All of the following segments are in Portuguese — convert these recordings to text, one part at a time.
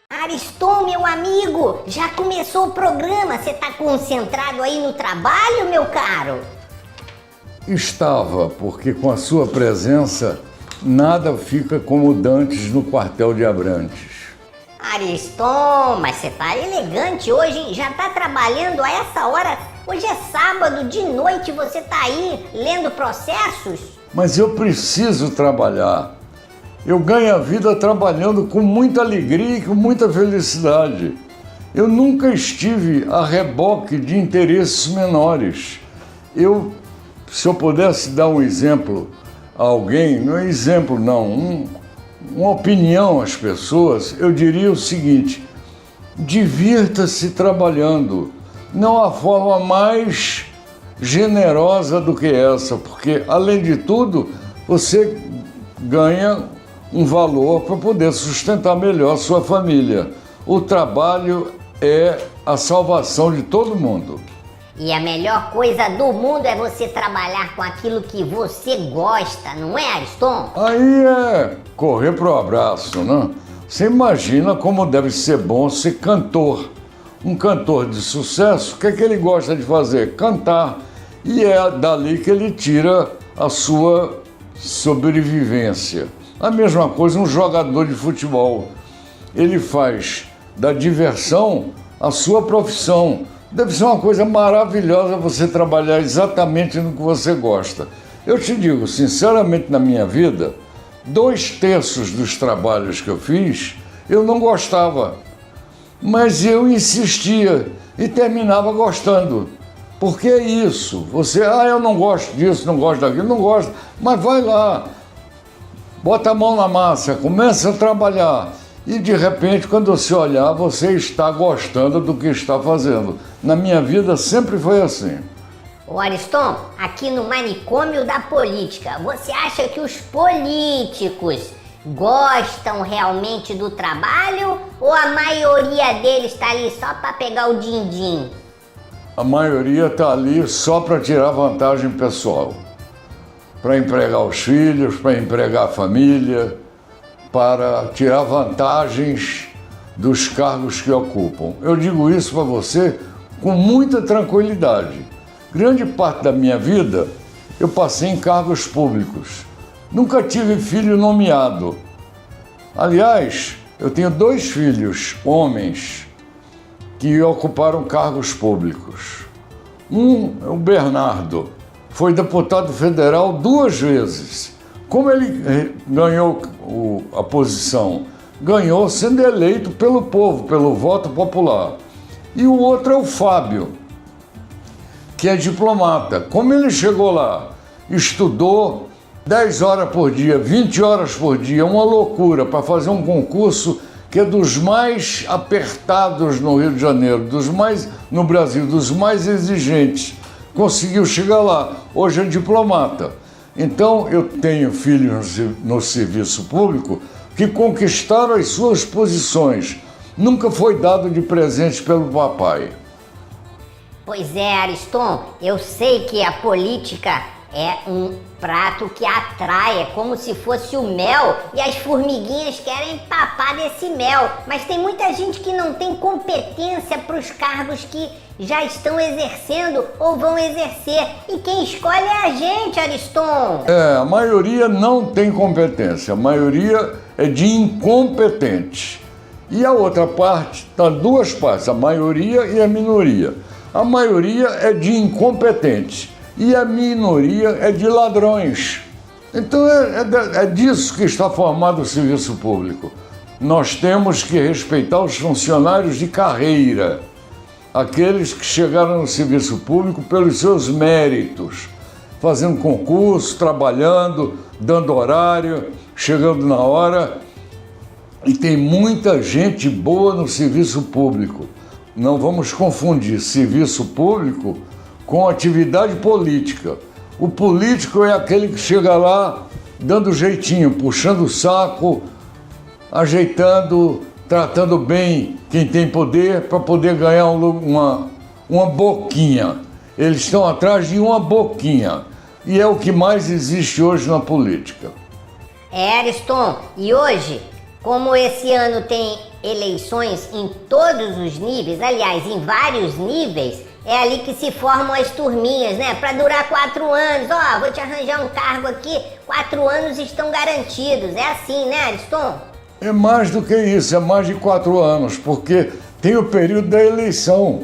Ariston, meu amigo, já começou o programa, você tá concentrado aí no trabalho, meu caro? Estava, porque com a sua presença, nada fica como dantes no quartel de Abrantes. Ariston, mas você tá elegante hoje, hein? Já tá trabalhando a essa hora? Hoje é sábado, de noite você tá aí lendo processos? Mas eu preciso trabalhar. Eu ganho a vida trabalhando com muita alegria e com muita felicidade. Eu nunca estive a reboque de interesses menores. Se eu pudesse dar um exemplo a alguém, não é exemplo não, uma opinião às pessoas, eu diria o seguinte: divirta-se trabalhando. Não há forma mais generosa do que essa, porque, além de tudo, você ganha um valor para poder sustentar melhor a sua família. O trabalho é a salvação de todo mundo. E a melhor coisa do mundo é você trabalhar com aquilo que você gosta, não é, Ariston? Aí é correr pro abraço, né? Você imagina como deve ser bom ser cantor. Um cantor de sucesso, o que é que ele gosta de fazer? Cantar. E é dali que ele tira a sua sobrevivência. A mesma coisa um jogador de futebol. Ele faz da diversão a sua profissão. Deve ser uma coisa maravilhosa você trabalhar exatamente no que você gosta. Eu te digo, sinceramente, na minha vida, 2/3 dos trabalhos que eu fiz, eu não gostava. Mas eu insistia e terminava gostando. Porque é isso. Você, eu não gosto disso, não gosto daquilo, não gosto. Mas vai lá. Bota a mão na massa, começa a trabalhar e de repente, quando você olhar, você está gostando do que está fazendo. Na minha vida sempre foi assim. Ô Ariston, aqui no manicômio da política, você acha que os políticos gostam realmente do trabalho ou a maioria deles está ali só para pegar o din-din? A maioria está ali só para tirar vantagem pessoal. Para empregar os filhos, para empregar a família, para tirar vantagens dos cargos que ocupam. Eu digo isso para você com muita tranquilidade. Grande parte da minha vida eu passei em cargos públicos. Nunca tive filho nomeado. Aliás, eu tenho 2 filhos, homens, que ocuparam cargos públicos. O Bernardo, foi deputado federal 2 vezes. Como ele ganhou a posição? Ganhou sendo eleito pelo povo, pelo voto popular. E o outro é o Fábio, que é diplomata. Como ele chegou lá, estudou 10 horas por dia, 20 horas por dia, uma loucura, para fazer um concurso que é dos mais apertados no Rio de Janeiro, no Brasil, dos mais exigentes. Conseguiu chegar lá, hoje é diplomata. Então eu tenho filhos no serviço público que conquistaram as suas posições. Nunca foi dado de presente pelo papai. Pois é, Ariston, eu sei que a política é um prato que atrai, é como se fosse o mel e as formiguinhas querem papar desse mel, mas tem muita gente que não tem competência para os cargos que já estão exercendo ou vão exercer, e quem escolhe é a gente, Ariston. A maioria não tem competência, a maioria é de incompetentes. E a outra parte, tá 2 partes, a maioria e a minoria. A maioria é de incompetentes e a minoria é de ladrões. Então é disso que está formado o serviço público. Nós temos que respeitar os funcionários de carreira, aqueles que chegaram no serviço público pelos seus méritos, fazendo concurso, trabalhando, dando horário, chegando na hora. E tem muita gente boa no serviço público. Não vamos confundir serviço público com atividade política. O político é aquele que chega lá dando jeitinho, puxando o saco, ajeitando, tratando bem quem tem poder para poder ganhar uma boquinha. Eles estão atrás de uma boquinha. E é o que mais existe hoje na política. Ariston, e hoje, como esse ano tem eleições em todos os níveis, aliás, em vários níveis, é ali que se formam as turminhas, né? Para durar 4 anos. Ó, vou te arranjar um cargo aqui, 4 anos estão garantidos. É assim, né, Ariston? É mais do que isso, é mais de 4 anos, porque tem o período da eleição,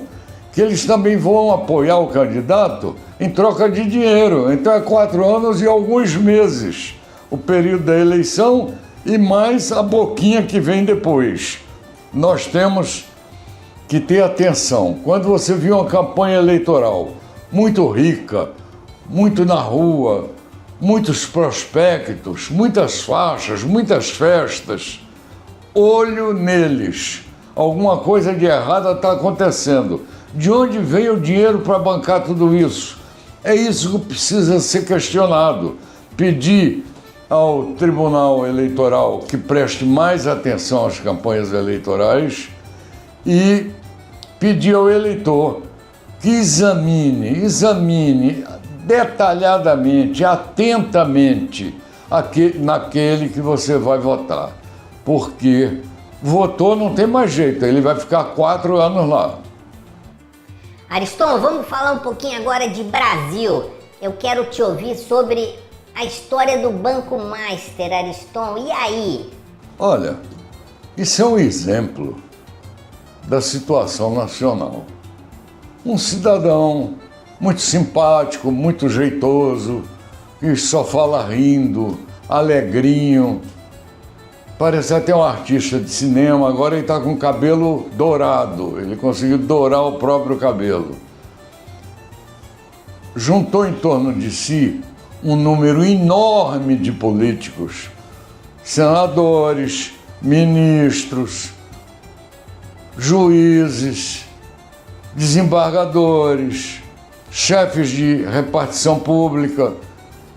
que eles também vão apoiar o candidato em troca de dinheiro. Então é 4 anos e alguns meses o período da eleição e mais a boquinha que vem depois. Nós temos que ter atenção. Quando você vê uma campanha eleitoral muito rica, muito na rua, muitos prospectos, muitas faixas, muitas festas, olho neles. Alguma coisa de errada está acontecendo. De onde vem o dinheiro para bancar tudo isso? É isso que precisa ser questionado. Pedir ao Tribunal Eleitoral que preste mais atenção às campanhas eleitorais e pedir ao eleitor que examine detalhadamente, atentamente naquele que você vai votar. Porque votou não tem mais jeito, ele vai ficar 4 anos lá. Ariston, vamos falar um pouquinho agora de Brasil. Eu quero te ouvir sobre a história do Banco Master, Ariston. E aí? Olha, isso é um exemplo da situação nacional. Um cidadão muito simpático, muito jeitoso, que só fala rindo, alegrinho. Parece até um artista de cinema, agora ele está com o cabelo dourado, ele conseguiu dourar o próprio cabelo. Juntou em torno de si um número enorme de políticos, senadores, ministros, juízes, desembargadores, chefes de repartição pública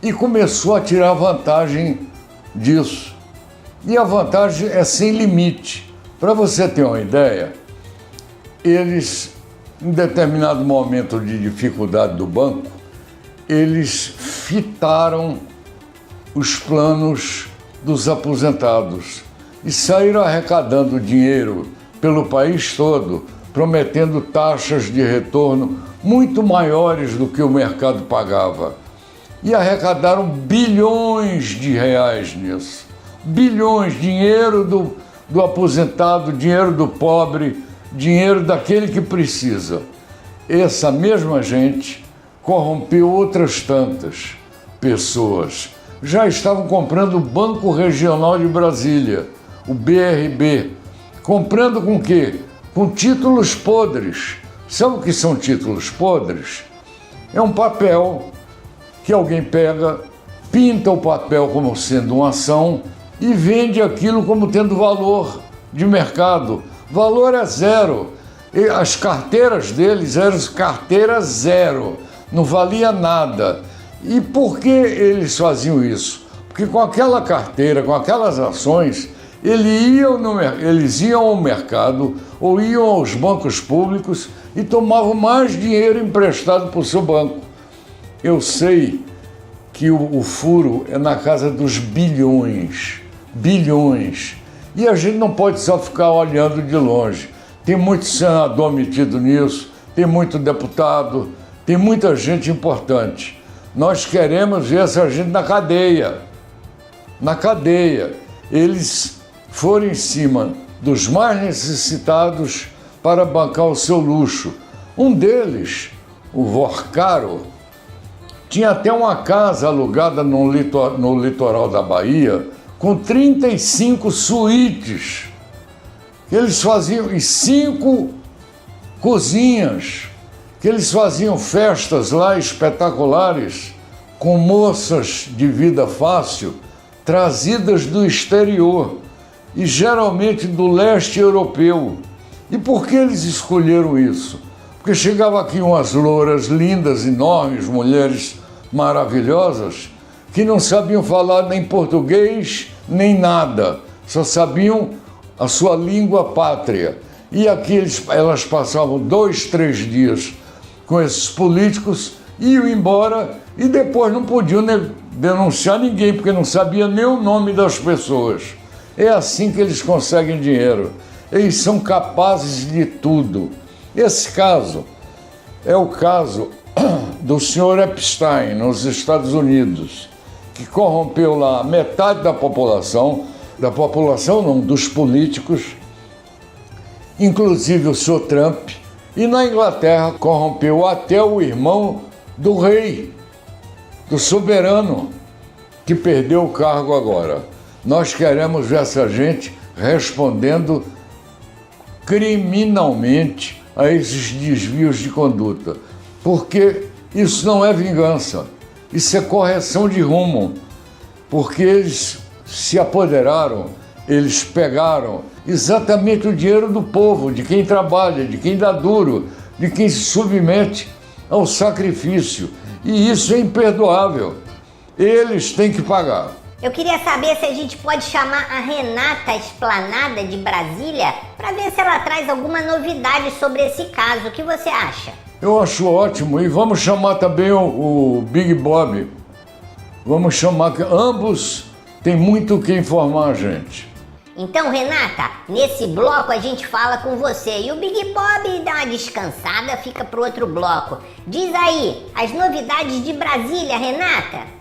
e começou a tirar vantagem disso. E a vantagem é sem limite. Para você ter uma ideia, eles, em determinado momento de dificuldade do banco, eles fitaram os planos dos aposentados e saíram arrecadando dinheiro pelo país todo, prometendo taxas de retorno muito maiores do que o mercado pagava. E arrecadaram bilhões de reais nisso. Bilhões, dinheiro do aposentado, dinheiro do pobre, dinheiro daquele que precisa. Essa mesma gente corrompeu outras tantas pessoas. Já estavam comprando o Banco Regional de Brasília, o BRB. Comprando com o quê? Com títulos podres. Sabe o que são títulos podres? É um papel que alguém pega, pinta o papel como sendo uma ação e vende aquilo como tendo valor de mercado. Valor é zero. E as carteiras deles eram carteiras zero, não valia nada. E por que eles faziam isso? Porque com aquela carteira, com aquelas ações, eles iam ao mercado ou iam aos bancos públicos e tomavam mais dinheiro emprestado para o seu banco. Eu sei que o furo é na casa dos bilhões. Bilhões. E a gente não pode só ficar olhando de longe. Tem muito senador metido nisso, tem muito deputado, tem muita gente importante. Nós queremos ver essa gente na cadeia. Na cadeia. Eles foram em cima dos mais necessitados para bancar o seu luxo. Um deles, o Vorcaro, tinha até uma casa alugada no litoral da Bahia, com 35 suítes, que eles faziam, e 5 cozinhas, que eles faziam festas lá espetaculares, com moças de vida fácil, trazidas do exterior, e geralmente do leste europeu. E por que eles escolheram isso? Porque chegava aqui umas louras lindas, enormes, mulheres maravilhosas, que não sabiam falar nem português, nem nada. só sabiam a sua língua pátria. E aqui elas passavam 2, 3 dias com esses políticos, iam embora e depois não podiam denunciar ninguém, porque não sabia nem o nome das pessoas. É assim que eles conseguem dinheiro. Eles são capazes de tudo. Esse caso é o caso do senhor Epstein, nos Estados Unidos, que corrompeu lá metade da população não, dos políticos, inclusive o senhor Trump, e na Inglaterra corrompeu até o irmão do rei, do soberano, que perdeu o cargo agora. Nós queremos ver essa gente respondendo criminalmente a esses desvios de conduta, porque isso não é vingança, isso é correção de rumo, porque eles se apoderaram, eles pegaram exatamente o dinheiro do povo, de quem trabalha, de quem dá duro, de quem se submete ao sacrifício, e isso é imperdoável. Eles têm que pagar. Eu queria saber se a gente pode chamar a Renata Esplanada de Brasília para ver se ela traz alguma novidade sobre esse caso. O que você acha? Eu acho ótimo, e vamos chamar também o Big Bob. Vamos chamar, que ambos têm muito o que informar a gente. Então, Renata, nesse bloco a gente fala com você e o Big Bob dá uma descansada, fica pro outro bloco. Diz aí, as novidades de Brasília, Renata.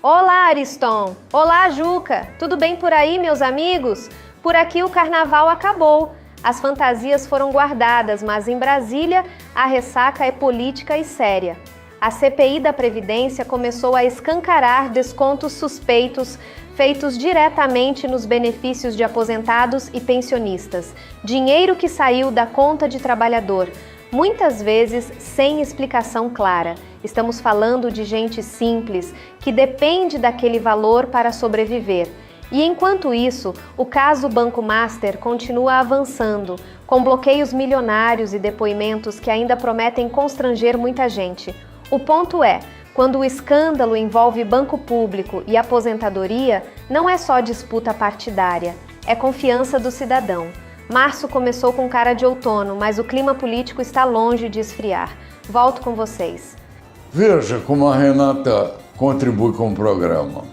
Olá, Ariston! Olá, Juca! Tudo bem por aí, meus amigos? Por aqui o carnaval acabou. As fantasias foram guardadas, mas em Brasília a ressaca é política e séria. A CPI da Previdência começou a escancarar descontos suspeitos feitos diretamente nos benefícios de aposentados e pensionistas. Dinheiro que saiu da conta de trabalhador, muitas vezes sem explicação clara. Estamos falando de gente simples, que depende daquele valor para sobreviver. E enquanto isso, o caso Banco Master continua avançando, com bloqueios milionários e depoimentos que ainda prometem constranger muita gente. O ponto é, quando o escândalo envolve banco público e aposentadoria, não é só disputa partidária, é confiança do cidadão. Março começou com cara de outono, mas o clima político está longe de esfriar. Volto com vocês. Veja como a Renata contribui com o programa.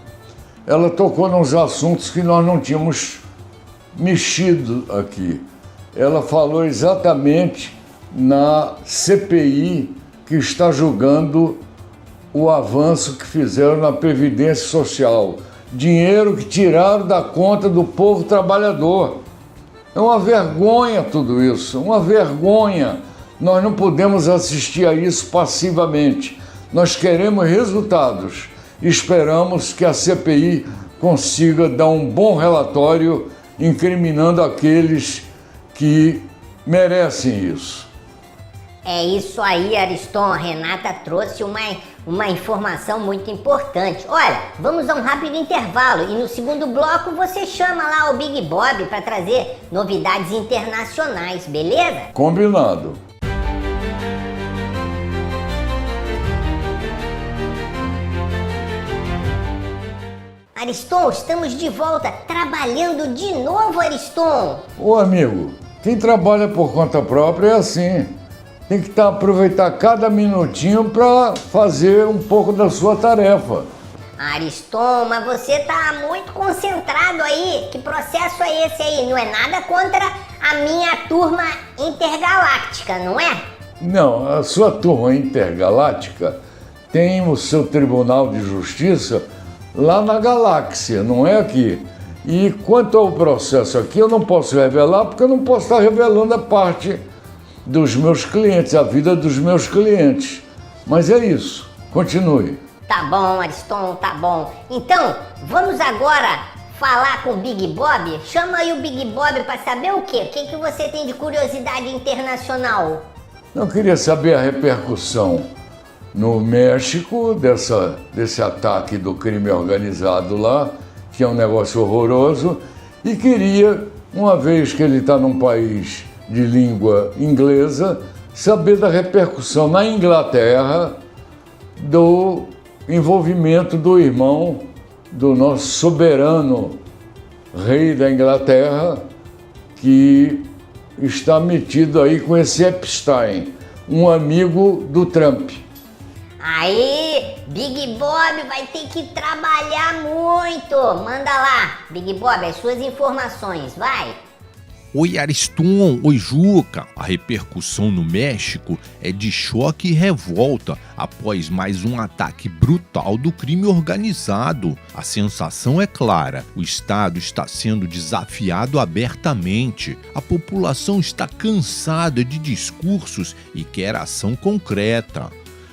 Ela tocou nos assuntos que nós não tínhamos mexido aqui. Ela falou exatamente na CPI que está julgando o avanço que fizeram na Previdência Social. Dinheiro que tiraram da conta do povo trabalhador. É uma vergonha tudo isso, uma vergonha. Nós não podemos assistir a isso passivamente. Nós queremos resultados. Esperamos que a CPI consiga dar um bom relatório incriminando aqueles que merecem isso. É isso aí, Ariston. A Renata trouxe uma informação muito importante. Olha, vamos a um rápido intervalo e no segundo bloco você chama lá o Big Bob para trazer novidades internacionais, beleza? Combinado. Ariston, estamos de volta, trabalhando de novo, Ariston. Ô amigo, quem trabalha por conta própria é assim. Tem que aproveitar cada minutinho para fazer um pouco da sua tarefa. Ariston, mas você tá muito concentrado aí. Que processo é esse aí? Não é nada contra a minha turma intergaláctica, não é? Não, a sua turma intergaláctica tem o seu Tribunal de Justiça lá na galáxia, não é aqui. E quanto ao processo aqui, eu não posso revelar, porque eu não posso estar revelando a parte dos meus clientes, a vida dos meus clientes. Mas é isso, continue. Tá bom, Ariston, tá bom. Então, vamos agora falar com o Big Bob? Chama aí o Big Bob para saber o quê? O que você tem de curiosidade internacional? Eu queria saber a repercussão no México desse ataque do crime organizado lá, que é um negócio horroroso, e queria, uma vez que ele está num país de língua inglesa, saber da repercussão na Inglaterra do envolvimento do irmão do nosso soberano rei da Inglaterra, que está metido aí com esse Epstein, um amigo do Trump. Aí, Big Bob vai ter que trabalhar muito. Manda lá, Big Bob, as suas informações, vai. Oi Ariston, oi Juca. A repercussão no México é de choque e revolta após mais um ataque brutal do crime organizado. A sensação é clara, o Estado está sendo desafiado abertamente. A população está cansada de discursos e quer ação concreta.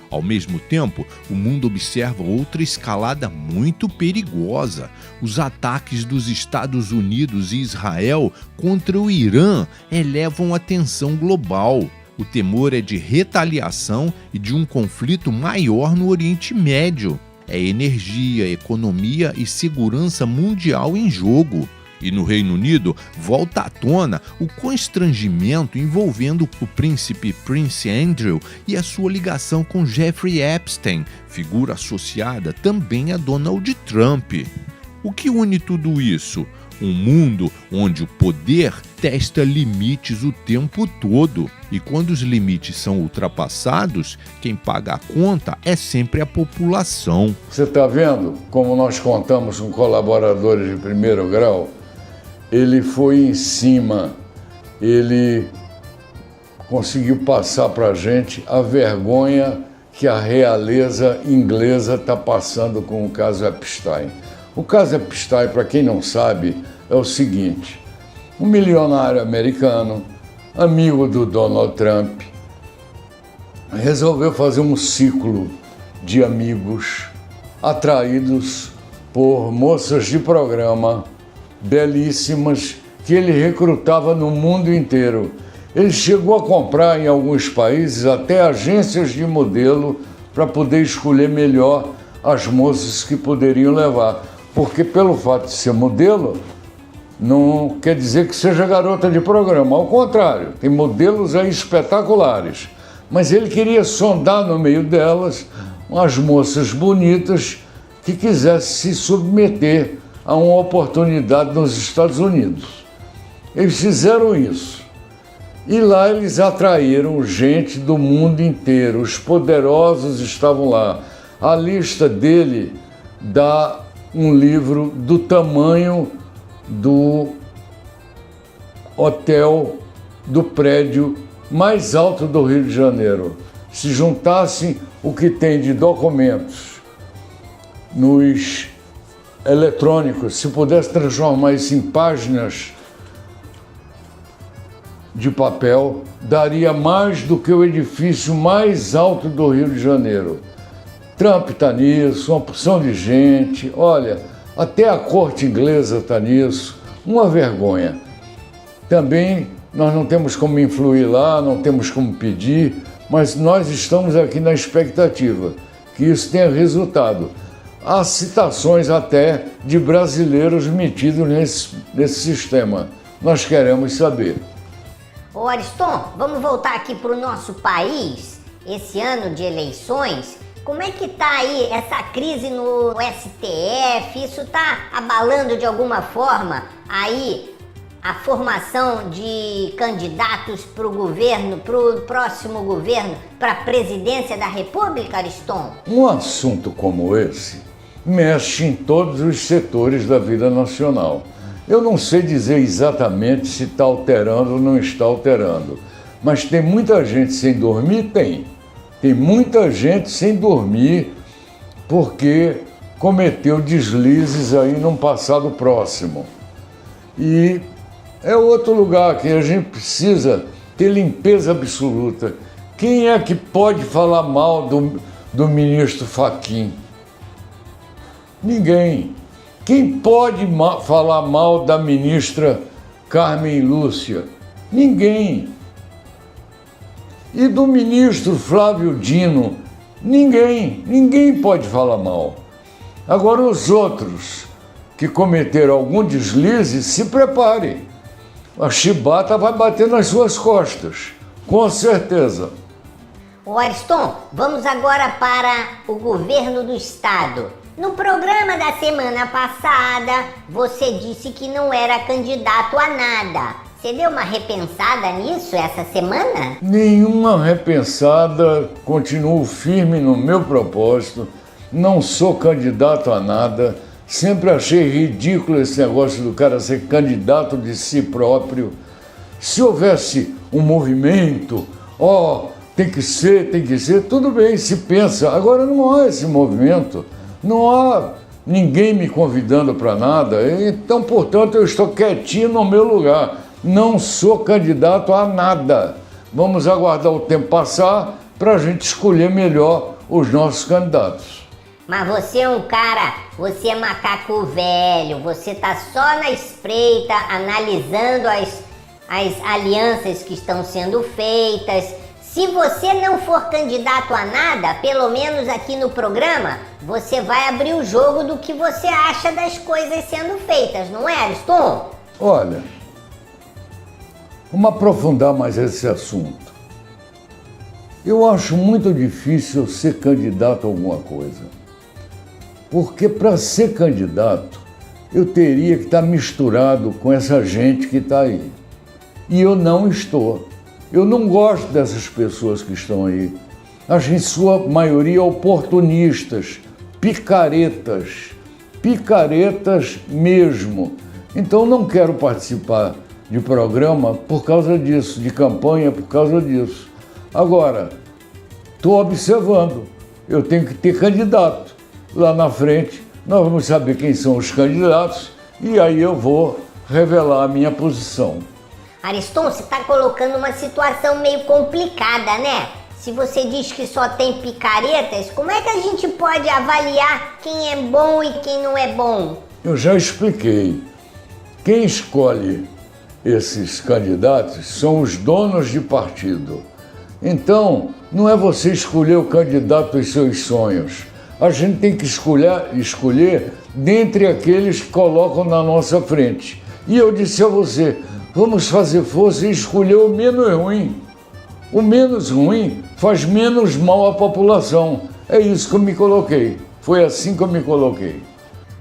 Ao mesmo tempo, o mundo observa outra escalada muito perigosa. Os ataques dos Estados Unidos e Israel contra o Irã elevam a tensão global. O temor é de retaliação e de um conflito maior no Oriente Médio. É energia, economia e segurança mundial em jogo. E no Reino Unido, volta à tona o constrangimento envolvendo o príncipe Prince Andrew e a sua ligação com Jeffrey Epstein, figura associada também a Donald Trump. O que une tudo isso? Um mundo onde o poder testa limites o tempo todo. E quando os limites são ultrapassados, quem paga a conta é sempre a população. Você está vendo como nós contamos com colaboradores de primeiro grau? Ele foi em cima, ele conseguiu passar para a gente a vergonha que a realeza inglesa está passando com o caso Epstein. O caso Epstein, para quem não sabe, é o seguinte: um milionário americano, amigo do Donald Trump, resolveu fazer um ciclo de amigos atraídos por moças de programa belíssimas que ele recrutava no mundo inteiro. Ele chegou a comprar em alguns países até agências de modelo para poder escolher melhor as moças que poderiam levar. Porque pelo fato de ser modelo, não quer dizer que seja garota de programa. Ao contrário, tem modelos aí espetaculares. Mas ele queria sondar no meio delas umas moças bonitas que quisessem se submeter a uma oportunidade nos Estados Unidos. Eles fizeram isso. E lá eles atraíram gente do mundo inteiro. Os poderosos estavam lá. A lista dele dá um livro do tamanho do hotel, do prédio mais alto do Rio de Janeiro. Se juntassem o que tem de documentos nos eletrônicos, se pudesse transformar isso em páginas de papel, daria mais do que o edifício mais alto do Rio de Janeiro. Trump está nisso, uma porção de gente, olha, até a corte inglesa está nisso, uma vergonha. Também nós não temos como influir lá, não temos como pedir, mas nós estamos aqui na expectativa que isso tenha resultado. Há citações até de brasileiros metidos nesse sistema. Nós queremos saber. Ô Ariston, vamos voltar aqui para o nosso país, esse ano de eleições. Como é que tá aí essa crise no STF? Isso tá abalando de alguma forma aí a formação de candidatos para o governo, para o próximo governo, para a presidência da República, Ariston? Um assunto como esse mexe em todos os setores da vida nacional. Eu não sei dizer exatamente se está alterando ou não está alterando, mas tem muita gente sem dormir? Tem muita gente sem dormir porque cometeu deslizes aí num passado próximo. E é outro lugar que a gente precisa ter limpeza absoluta. Quem é que pode falar mal do ministro Fachin? Ninguém. Quem pode falar mal da ministra Carmen Lúcia? Ninguém. E do ministro Flávio Dino? Ninguém pode falar mal. Agora os outros que cometeram algum deslize, se preparem. A chibata vai bater nas suas costas, com certeza. Ô Ariston, vamos agora para o governo do estado. No programa da semana passada, você disse que não era candidato a nada. Você deu uma repensada nisso essa semana? Nenhuma repensada, continuo firme no meu propósito, não sou candidato a nada. Sempre achei ridículo esse negócio do cara ser candidato de si próprio. Se houvesse um movimento, tem que ser, tudo bem, se pensa. Agora não há esse movimento, não há ninguém me convidando para nada, então, portanto, eu estou quietinho no meu lugar. Não sou candidato a nada. Vamos aguardar o tempo passar para a gente escolher melhor os nossos candidatos. Mas você é um cara, você é macaco velho, você tá só na espreita, analisando as alianças que estão sendo feitas. Se você não for candidato a nada, pelo menos aqui no programa, você vai abrir o jogo do que você acha das coisas sendo feitas, não é, Ariston? Olha, vamos aprofundar mais esse assunto. Eu acho muito difícil ser candidato a alguma coisa. Porque para ser candidato, eu teria que estar misturado com essa gente que está aí. E eu não estou. Eu não gosto dessas pessoas que estão aí. Acho em sua maioria oportunistas, picaretas mesmo. Então não quero participar de programa por causa disso, de campanha por causa disso. Agora, estou observando, eu tenho que ter candidato. Lá na frente, nós vamos saber quem são os candidatos e aí eu vou revelar a minha posição. Ariston, você está colocando uma situação meio complicada, né? Se você diz que só tem picaretas, como é que a gente pode avaliar quem é bom e quem não é bom? Eu já expliquei. Quem escolhe esses candidatos são os donos de partido. Então, não é você escolher o candidato dos seus sonhos. A gente tem que escolher dentre aqueles que colocam na nossa frente. E eu disse a você, vamos fazer força e escolher o menos ruim. O menos ruim faz menos mal à população. É isso que eu me coloquei. Foi assim que eu me coloquei.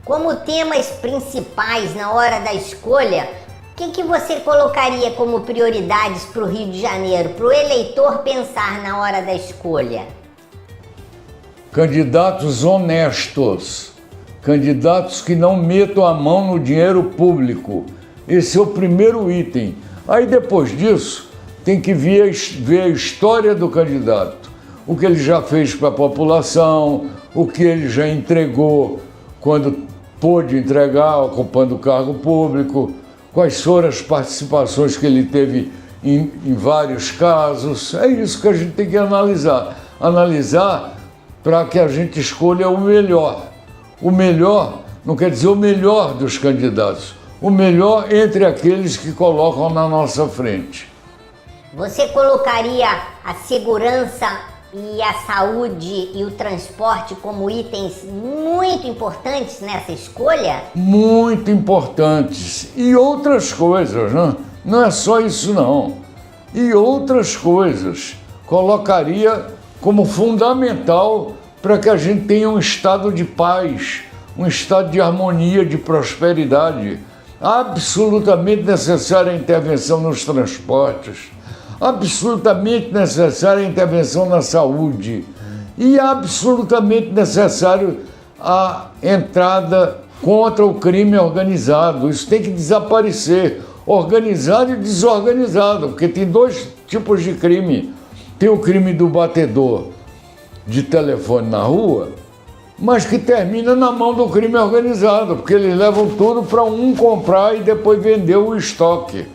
Como temas principais na hora da escolha, o que você colocaria como prioridades para o Rio de Janeiro, para o eleitor pensar na hora da escolha? Candidatos honestos, candidatos que não metam a mão no dinheiro público. Esse é o primeiro item. Aí depois disso, tem que ver a história do candidato. O que ele já fez para a população, o que ele já entregou quando pôde entregar, ocupando o cargo público, quais foram as participações que ele teve em vários casos. É isso que a gente tem que analisar. Analisar para que a gente escolha o melhor. O melhor não quer dizer o melhor dos candidatos, o melhor entre aqueles que colocam na nossa frente. Você colocaria a segurança e a saúde e o transporte como itens muito importantes nessa escolha? Muito importantes. E outras coisas, né? Não é só isso não. E outras coisas. Colocaria como fundamental para que a gente tenha um estado de paz, um estado de harmonia, de prosperidade. Absolutamente necessária a intervenção nos transportes, absolutamente necessária a intervenção na saúde e absolutamente necessário a entrada contra o crime organizado. Isso tem que desaparecer, organizado e desorganizado, porque tem dois tipos de crime. Tem o crime do batedor de telefone na rua, mas que termina na mão do crime organizado, porque eles levam tudo para um comprar e depois vender o estoque.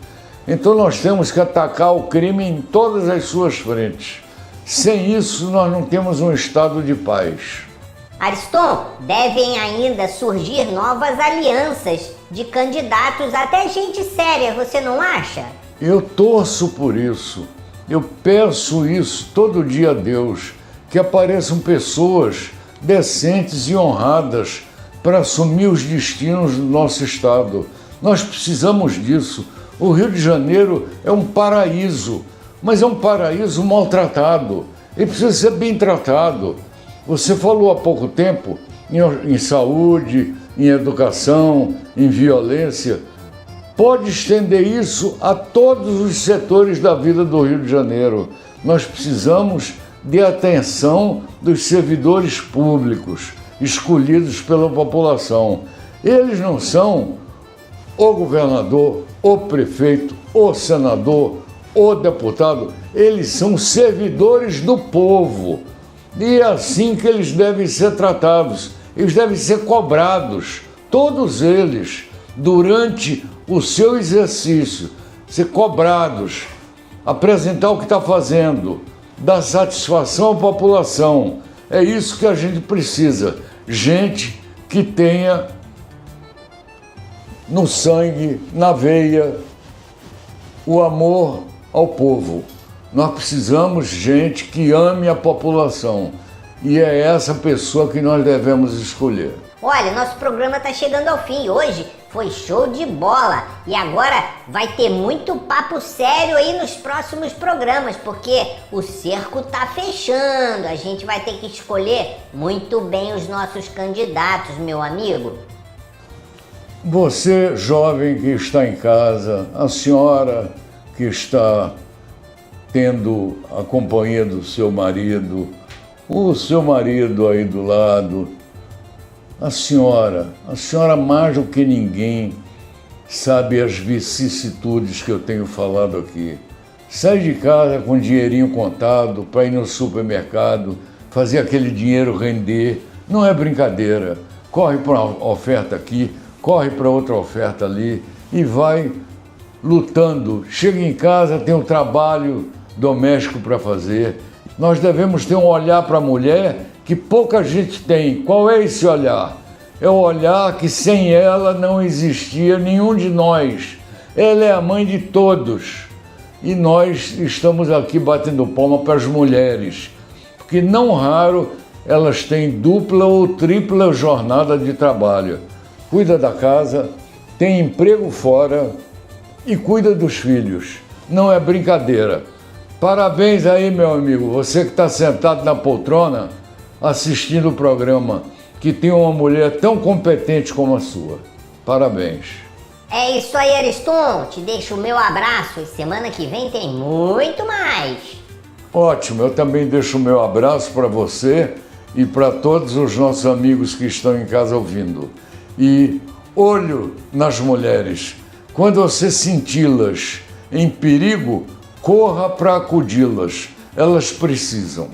Então nós temos que atacar o crime em todas as suas frentes. Sem isso, nós não temos um estado de paz. Ariston, devem ainda surgir novas alianças de candidatos, até gente séria, você não acha? Eu torço por isso. Eu peço isso todo dia a Deus, que apareçam pessoas decentes e honradas para assumir os destinos do nosso estado. Nós precisamos disso. O Rio de Janeiro é um paraíso, mas é um paraíso maltratado. Ele precisa ser bem tratado. Você falou há pouco tempo em saúde, em educação, em violência, pode estender isso a todos os setores da vida do Rio de Janeiro. Nós precisamos de atenção dos servidores públicos escolhidos pela população. Eles não são o governador, o prefeito, o senador, o deputado. Eles são servidores do povo. E é assim que eles devem ser tratados. Eles devem ser cobrados, todos eles, durante o seu exercício, ser cobrados, apresentar o que está fazendo, dar satisfação à população. É isso que a gente precisa. Gente que tenha no sangue, na veia, o amor ao povo. Nós precisamos de gente que ame a população. E é essa pessoa que nós devemos escolher. Olha, nosso programa está chegando ao fim. Hoje foi show de bola. E agora vai ter muito papo sério aí nos próximos programas, porque o cerco tá fechando. A gente vai ter que escolher muito bem os nossos candidatos, meu amigo. Você, jovem que está em casa, a senhora que está tendo a companhia do seu marido, o seu marido aí do lado, a senhora mais do que ninguém sabe as vicissitudes que eu tenho falado aqui. Sai de casa com dinheirinho contado para ir no supermercado, fazer aquele dinheiro render. Não é brincadeira. Corre para uma oferta aqui, corre para outra oferta ali e vai lutando. Chega em casa, tem um trabalho doméstico para fazer. Nós devemos ter um olhar para a mulher que pouca gente tem. Qual é esse olhar? É o olhar que sem ela não existia nenhum de nós. Ela é a mãe de todos. E nós estamos aqui batendo palma para as mulheres, porque não raro elas têm dupla ou tripla jornada de trabalho. Cuida da casa, tem emprego fora e cuida dos filhos. Não é brincadeira. Parabéns aí, meu amigo, você que está sentado na poltrona assistindo o programa, que tem uma mulher tão competente como a sua. Parabéns. É isso aí, Ariston. Te deixo o meu abraço e semana que vem tem muito mais. Ótimo, eu também deixo o meu abraço para você e para todos os nossos amigos que estão em casa ouvindo. E olho nas mulheres. Quando você senti-las em perigo, corra para acudi-las. Elas precisam.